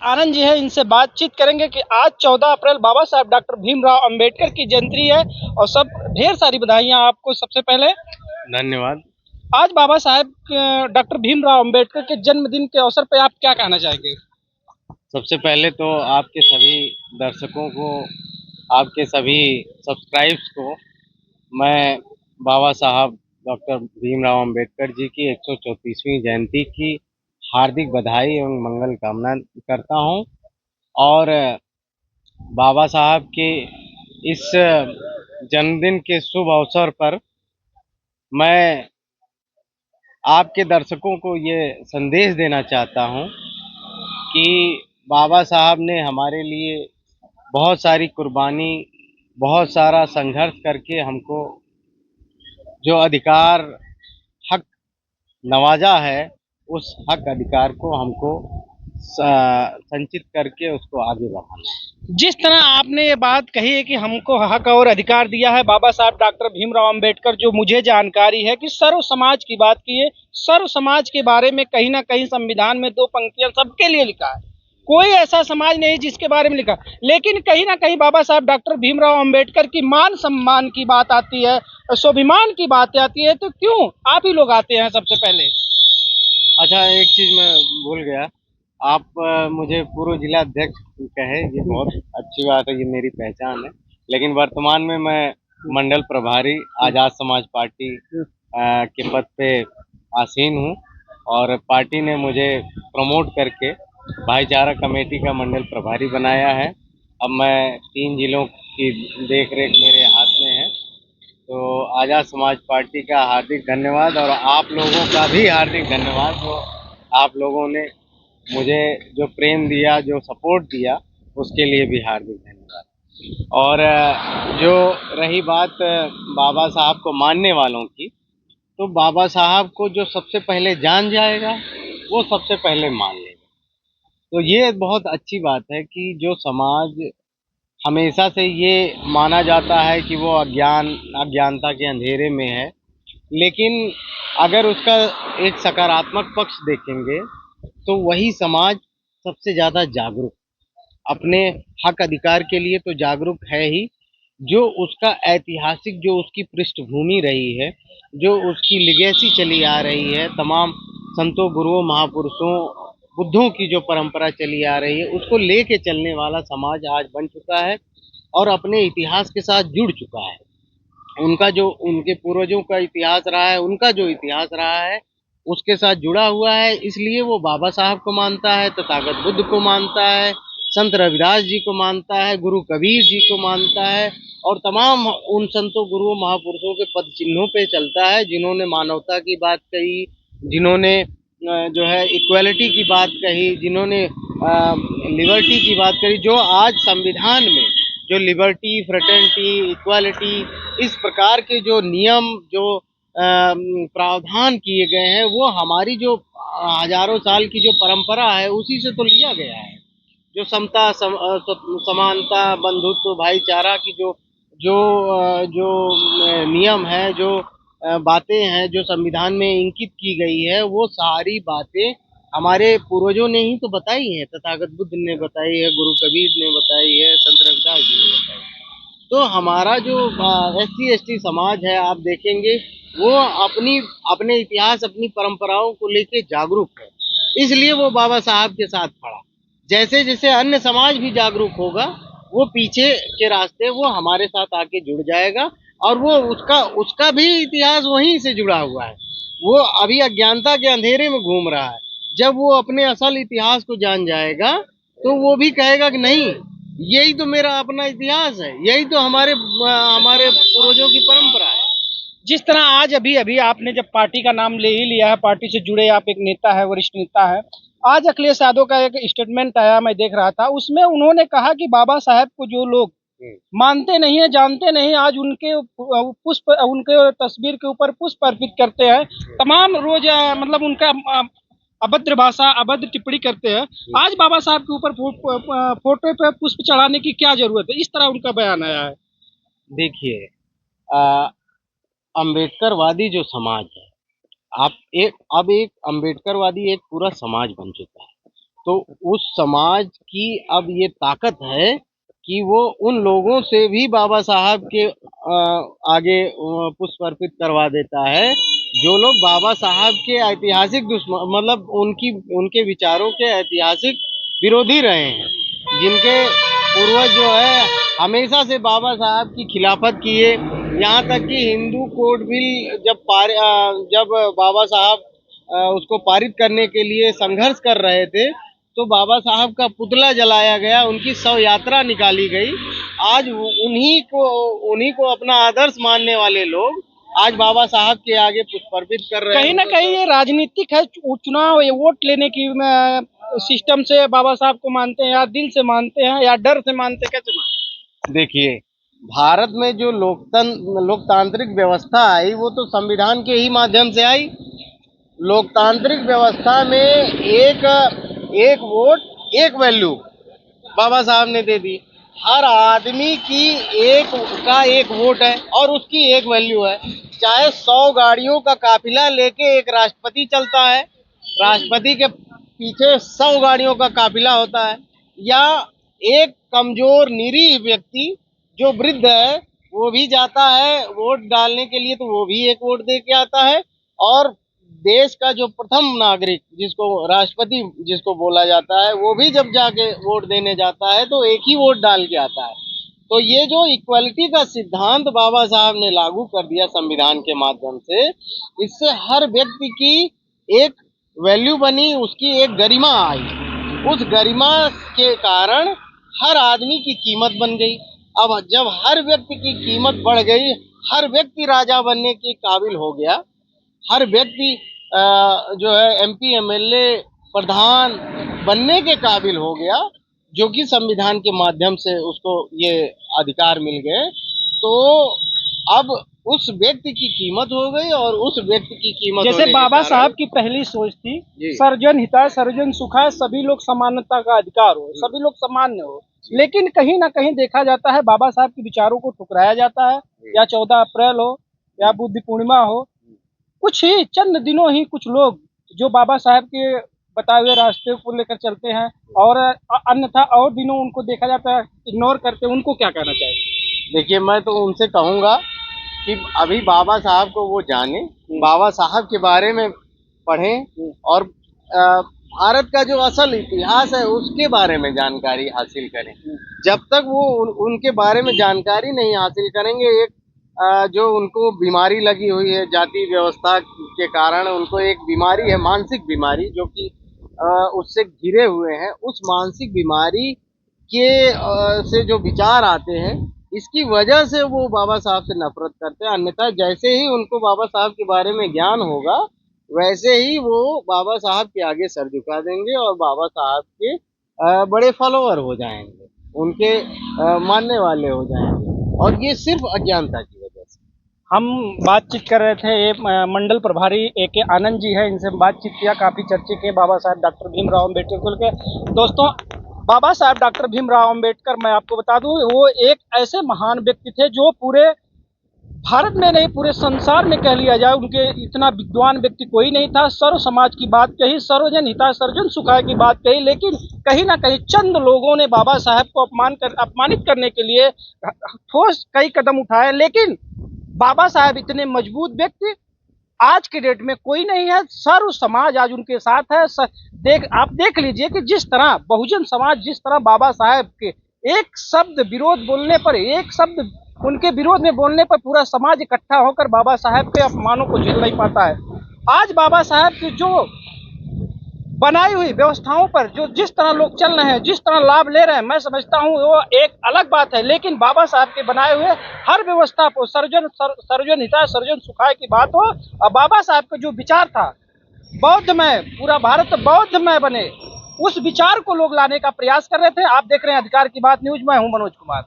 आनंद जी है, इनसे बातचीत करेंगे कि आज 14 अप्रैल बाबा साहब डॉक्टर भीमराव अंबेडकर की जयंती है और सब ढेर सारी बधाइयां आपको। सबसे पहले धन्यवाद। आज बाबा साहब डॉक्टर भीमराव अंबेडकर के जन्मदिन के अवसर पर आप क्या कहना चाहेंगे? सबसे पहले तो आपके सभी दर्शकों को, आपके सभी सब्सक्राइब्स को मैं बाबा साहब डॉक्टर भीमराव अंबेडकर जी की 134वीं जयंती की हार्दिक बधाई एवं मंगल कामना करता हूं। और बाबा साहब के इस जन्मदिन के शुभ अवसर पर मैं आपके दर्शकों को ये संदेश देना चाहता हूं कि बाबा साहब ने हमारे लिए बहुत सारी कुर्बानी, बहुत सारा संघर्ष करके हमको जो अधिकार, हक नवाजा है, उस हक अधिकार को हमको संचित करके उसको आगे बढ़ाना है। जिस तरह आपने ये बात कही है कि हमको हक और अधिकार दिया है बाबा साहब डॉक्टर भीमराव अंबेडकर, जो मुझे जानकारी है कि सर्व समाज की बात की है। सर्व समाज के बारे में कहीं ना कहीं संविधान में 2 पंक्तियां सबके लिए लिखा है। कोई ऐसा समाज नहीं जिसके बारे में लिखा, लेकिन कहीं ना कहीं बाबा साहब डॉक्टर भीमराव अंबेडकर की मान सम्मान की बात आती है, स्वाभिमान की बात आती है, तो क्यों आप ही लोग आते हैं सबसे पहले? अच्छा, एक चीज मैं भूल गया। आप मुझे पूर्व जिला अध्यक्ष कहे, ये बहुत अच्छी बात है, ये मेरी पहचान है। लेकिन वर्तमान में मैं मंडल प्रभारी आजाद समाज पार्टी के पद पे आसीन हूँ और पार्टी ने मुझे प्रमोट करके भाईचारा कमेटी का मंडल प्रभारी बनाया है। अब मैं 3 जिलों की देख रेख मेरे हाथ में है। तो आजाद समाज पार्टी का हार्दिक धन्यवाद और आप लोगों का भी हार्दिक धन्यवाद, जो आप लोगों ने मुझे जो प्रेम दिया, जो सपोर्ट दिया, उसके लिए भी हार्दिक धन्यवाद। और जो रही बात बाबा साहब को मानने वालों की, तो बाबा साहब को जो सबसे पहले जान जाएगा वो सबसे पहले मान लेगा। तो ये बहुत अच्छी बात है कि जो समाज हमेशा से ये माना जाता है कि वो अज्ञानता के अंधेरे में है, लेकिन अगर उसका एक सकारात्मक पक्ष देखेंगे तो वही समाज सबसे ज़्यादा जागरूक, अपने हक अधिकार के लिए तो जागरूक है ही, जो उसका ऐतिहासिक, जो उसकी पृष्ठभूमि रही है, जो उसकी लिगेसी चली आ रही है, तमाम संतों, गुरुओं, महापुरुषों, बुद्धों की जो परंपरा चली आ रही है, उसको लेके चलने वाला समाज आज बन चुका है और अपने इतिहास के साथ जुड़ चुका है। उनका जो, उनके पूर्वजों का इतिहास रहा है, उनका जो इतिहास रहा है, उसके साथ जुड़ा हुआ है। इसलिए वो बाबा साहब को मानता है, तथागत बुद्ध को मानता है, संत रविदास जी को मानता है, गुरु कबीर जी को मानता है और तमाम उन संतों, गुरुओं, महापुरुषों के पद चिन्हों पे चलता है, जिन्होंने मानवता की बात कही, जिन्होंने जो है इक्वालिटी की बात कही, जिन्होंने लिबर्टी की बात करी, जो आज संविधान में जो लिबर्टी, फ्रेटर्निटी, इक्वालिटी, इस प्रकार के जो नियम, जो प्रावधान किए गए हैं, वो हमारी जो हजारों साल की जो परंपरा है उसी से तो लिया गया है। जो समता, समानता, बंधुत्व, भाईचारा की जो जो जो नियम है, जो बातें हैं, जो संविधान में इंकित की गई है, वो सारी बातें हमारे पूर्वजों ने ही तो बताई है, तथागत बुद्ध ने बताई है, गुरु कबीर ने बताई है, संत रविदास जी ने बताई है। तो हमारा जो SC ST समाज है, आप देखेंगे वो अपनी, अपने इतिहास, अपनी परंपराओं को लेके जागरूक है, इसलिए वो बाबा साहब के साथ खड़ा। जैसे जैसे अन्य समाज भी जागरूक होगा, वो पीछे के रास्ते वो हमारे साथ आके जुड़ जाएगा और वो उसका उसका भी इतिहास वहीं से जुड़ा हुआ है। वो अभी अज्ञानता के अंधेरे में घूम रहा है। जब वो अपने असल इतिहास को जान जाएगा तो वो भी कहेगा कि नहीं, यही तो मेरा अपना इतिहास है, यही तो हमारे पूर्वजों की परंपरा है। जिस तरह आज अभी अभी आपने जब पार्टी का नाम ले ही लिया है, पार्टी से जुड़े आप एक नेता है, वरिष्ठ नेता है, आज अखिलेश यादव का एक स्टेटमेंट आया, मैं देख रहा था, उसमें उन्होंने कहा कि बाबा साहब को जो लोग मानते नहीं है, जानते नहीं, आज उनके पुष्प, उनके तस्वीर के ऊपर पुष्प अर्पित करते हैं, तमाम रोज मतलब उनका अभद्र भाषा, अभद्र टिप्पणी करते हैं। आज बाबा साहब के ऊपर फोटो पे पुष्प चढ़ाने की क्या जरूरत है? इस तरह उनका बयान आया है। देखिए, अम्बेडकरवादी जो समाज है, आप एक, अब एक अम्बेडकरवादी एक पूरा समाज बन चुका है। तो उस समाज की अब ये ताकत है कि वो उन लोगों से भी बाबा साहब के आगे पुष्प अर्पित करवा देता है जो लोग बाबा साहब के ऐतिहासिक दुश्मन, मतलब उनके विचारों के ऐतिहासिक विरोधी रहे हैं, जिनके पूर्वज जो है हमेशा से बाबा साहब की खिलाफत किए। यहाँ तक कि हिंदू कोड बिल जब बाबा साहब उसको पारित करने के लिए संघर्ष कर रहे थे, तो बाबा साहब का पुतला जलाया गया, उनकी शव यात्रा निकाली गई। आज उन्हीं को अपना आदर्श मानने वाले लोग आज बाबा साहब के आगे पुष्प अर्पित कर रहे हैं। कहीं ना कहीं ये राजनीतिक है, चुनाव ये वोट लेने की सिस्टम से बाबा साहब को मानते हैं, या दिल से मानते हैं, या डर से मानते हैं, कैसे मानते हैं? देखिए, भारत में जो लोकतांत्रिक व्यवस्था आई वो तो संविधान के ही माध्यम से आई। लोकतांत्रिक व्यवस्था में एक वोट एक वैल्यू बाबा साहब ने दे दी। हर आदमी की एक वोट है और उसकी एक वैल्यू है। चाहे 100 गाड़ियों का काफिला लेके एक राष्ट्रपति चलता है, राष्ट्रपति के पीछे 100 गाड़ियों का काफिला होता है, या एक कमजोर निरीह व्यक्ति जो वृद्ध है वो भी जाता है वोट डालने के लिए, तो वो भी एक वोट दे के आता है। और देश का जो प्रथम नागरिक जिसको राष्ट्रपति जिसको बोला जाता है, वो भी जब जाके वोट देने जाता है तो एक ही वोट डाल के आता है। तो ये जो इक्वालिटी का सिद्धांत बाबा साहब ने लागू कर दिया संविधान के माध्यम से, इससे हर व्यक्ति की एक वैल्यू बनी, उसकी एक गरिमा आई। उस गरिमा के कारण हर आदमी की कीमत बन गई। अब जब हर व्यक्ति की कीमत बढ़ गई, हर व्यक्ति राजा बनने के काबिल हो गया, हर व्यक्ति जो है एमपी एमएलए प्रधान बनने के काबिल हो गया, जो कि संविधान के माध्यम से उसको ये अधिकार मिल गए, तो अब उस व्यक्ति की कीमत हो गई। और उस व्यक्ति की कीमत जैसे बाबा साहब की पहली सोच थी, सर्वजन हिताय सर्वजन सुखाय, सभी लोग समानता का अधिकार हो, सभी लोग सामान्य हो। लेकिन कहीं ना कहीं देखा जाता है बाबा साहब के विचारों को ठुकराया जाता है, या 14 अप्रैल हो या बुद्ध पूर्णिमा हो, कुछ ही चंद दिनों ही कुछ लोग जो बाबा साहब के बताए हुए रास्ते को लेकर चलते हैं, और अन्यथा और दिनों उनको देखा जाता है इग्नोर करते हैं। उनको क्या कहना चाहिए? देखिए, मैं तो उनसे कहूँगा कि अभी बाबा साहब को वो जाने, बाबा साहब के बारे में पढ़ें, और भारत का जो असल इतिहास है उसके बारे में जानकारी हासिल करें। जब तक वो उनके बारे में जानकारी नहीं हासिल करेंगे, एक जो उनको बीमारी लगी हुई है जाति व्यवस्था के कारण, उनको एक बीमारी है, मानसिक बीमारी, जो कि उससे घिरे हुए हैं, उस मानसिक बीमारी के से जो विचार आते हैं, इसकी वजह से वो बाबा साहब से नफरत करते हैं। अन्यथा जैसे ही उनको बाबा साहब के बारे में ज्ञान होगा, वैसे ही वो बाबा साहब के आगे सर झुका देंगे और बाबा साहब के बड़े फॉलोअर हो जाएंगे, उनके मानने वाले हो जाएंगे, और ये सिर्फ अज्ञानता की वजह से। हम बातचीत कर रहे थे, ये मंडल प्रभारी AK आनंद जी है, इनसे बातचीत किया, काफ़ी चर्चे के बाबा साहब डॉक्टर भीमराव अम्बेडकर के। दोस्तों, बाबा साहब डॉक्टर भीमराव अम्बेडकर, मैं आपको बता दूं, वो एक ऐसे महान व्यक्ति थे जो पूरे भारत में नहीं पूरे संसार में कह लिया जाए, उनके इतना विद्वान व्यक्ति कोई नहीं था। सर्व समाज की बात कही, सर्वजन हिताय सर्वजन सुखाय की बात कही, लेकिन कहीं ना कहीं चंद लोगों ने बाबा साहब को अपमानित करने के लिए ठोस कई कदम उठाए। लेकिन बाबा साहब इतने मजबूत व्यक्ति आज के डेट में कोई नहीं है, सर्व समाज आज उनके साथ है। आप देख लीजिए कि जिस तरह बहुजन समाज, जिस तरह बाबा साहब के एक शब्द विरोध बोलने पर, एक शब्द उनके विरोध में बोलने पर पूरा समाज इकट्ठा होकर बाबा साहब के अपमानों को झेल नहीं पाता है। आज बाबा साहब की जो बनाई हुई व्यवस्थाओं पर जो जिस तरह लोग चल रहे हैं, जिस तरह लाभ ले रहे हैं, मैं समझता हूं वो एक अलग बात है। लेकिन बाबा साहब के बनाए हुए हर व्यवस्था को सर्वजन हिताय सर्वजन सुखाय की बात हो, और बाबा साहब का जो विचार था बौद्धमय, पूरा भारत बौद्धमय बने, उस विचार को लोग लाने का प्रयास कर रहे थे। आप देख रहे हैं अधिकार की बात न्यूज, मैं हूं मनोज कुमार।